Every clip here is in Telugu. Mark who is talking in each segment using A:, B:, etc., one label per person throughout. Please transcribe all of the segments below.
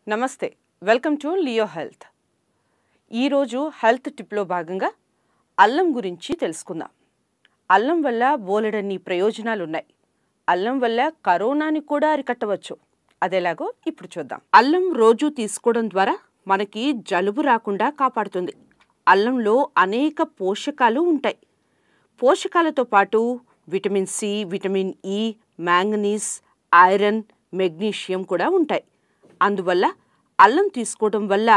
A: నమస్తే వెల్కమ్ టు లియో హెల్త్. ఈరోజు హెల్త్ టిప్లో భాగంగా అల్లం గురించి తెలుసుకుందాం. అల్లం వల్ల బోలెడన్ని ప్రయోజనాలు ఉన్నాయి. అల్లం వల్ల కరోనాని కూడా అరికట్టవచ్చు. అదేలాగో ఇప్పుడు చూద్దాం. అల్లం రోజు తీసుకోవడం ద్వారా మనకి జలుబు రాకుండా కాపాడుతుంది. అల్లంలో అనేక పోషకాలు ఉంటాయి. పోషకాలతో పాటు vitamin C, vitamin E, manganese, iron, magnesium కూడా ఉంటాయి. అందువల్ల అల్లం తీసుకోవడం వల్ల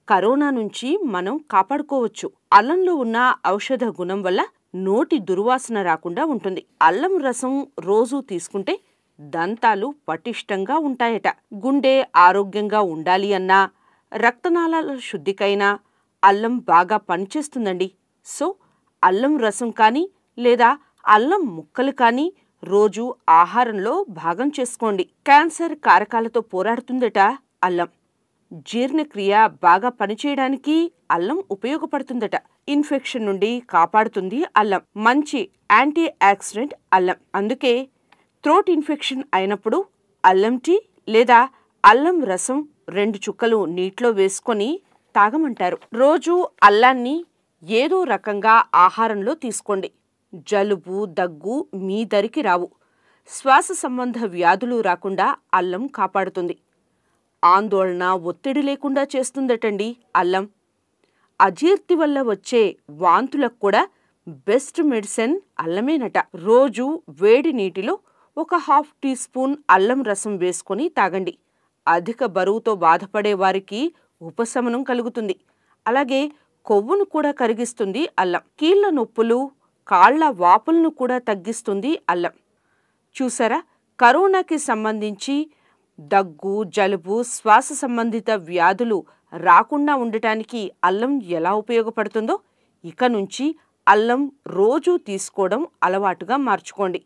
A: కరోనా నుంచి మనం కాపాడుకోవచ్చు. అల్లంలో ఉన్న ఔషధ గుణం వల్ల నోటి దుర్వాసన రాకుండా ఉంటుంది. అల్లం రసం రోజు తీసుకుంటే దంతాలు పటిష్టంగా ఉంటాయట. గుండె ఆరోగ్యంగా ఉండాలి అన్నా, రక్తనాళాల శుద్ధికైనా అల్లం బాగా పనిచేస్తుందండి. సో అల్లం రసం కానీ లేదా అల్లం ముక్కలు కానీ రోజు ఆహారంలో భాగం చేసుకోండి. క్యాన్సర్ కారకాలతో పోరాడుతుందట అల్లం. జీర్ణక్రియ బాగా పనిచేయడానికి అల్లం ఉపయోగపడుతుందట. ఇన్ఫెక్షన్ నుండి కాపాడుతుంది అల్లం. మంచి యాంటీ ఆక్సిడెంట్ అల్లం. అందుకే థ్రోట్ ఇన్ఫెక్షన్ అయినప్పుడు అల్లం టీ లేదా అల్లం రసం 2 చుక్కలు నీటిలో వేసుకొని తాగమంటారు. రోజు అల్లాన్ని ఏదో రకంగా ఆహారంలో తీసుకోండి. జలుబు, దగ్గు మీ దరికి రావు. శ్వాస సంబంధ వ్యాధులు రాకుండా అల్లం కాపాడుతుంది. ఆందోళన, ఒత్తిడి లేకుండా చేస్తుందటండి అల్లం. అజీర్తి వల్ల వచ్చే వాంతులకు కూడా బెస్ట్ మెడిసిన్ అల్లమేనట. రోజు వేడి నీటిలో 1/2 టీ స్పూన్ అల్లం రసం వేసుకొని తాగండి. అధిక బరువుతో బాధపడే వారికి ఉపశమనం కలుగుతుంది. అలాగే కొవ్వును కూడా కరిగిస్తుంది అల్లం. కీళ్ల నొప్పులు, కాళ్ల వాపులను కూడా తగ్గిస్తుంది అల్లం. చూసారా, కరోనాకి సంబంధించి దగ్గు, జలుబు, శ్వాస సంబంధిత వ్యాధులు రాకుండా ఉండటానికి అల్లం ఎలా ఉపయోగపడుతుందో ఇక నుంచి అల్లం రోజు తీసుకోవడం అలవాటుగా మార్చుకోండి.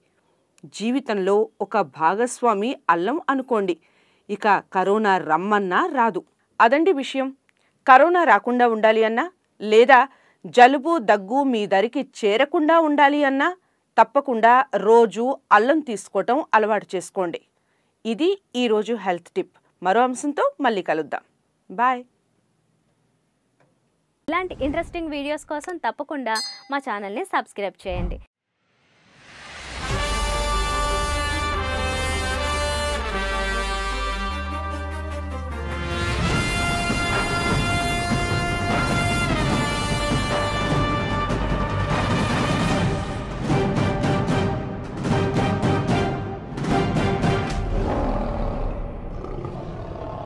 A: జీవితంలో ఒక భాగస్వామి అల్లం అనుకోండి. ఇక కరోనా రమ్మన్నా రాదు. అదండి విషయం. కరోనా రాకుండా ఉండాలి అన్నా లేదా జలుబు, దగ్గు మీ దరికి చేరకుండా ఉండాలి అన్నా తప్పకుండా రోజు అల్లం తీసుకోవటం అలవాటు చేసుకోండి. ఇది ఈరోజు హెల్త్ టిప్. మరో అంశంతో మళ్ళీ కలుద్దాం. బాయ్.
B: ఇలాంటి ఇంట్రెస్టింగ్ వీడియోస్ కోసం తప్పకుండా మా ఛానల్ని సబ్స్క్రైబ్ చేయండి.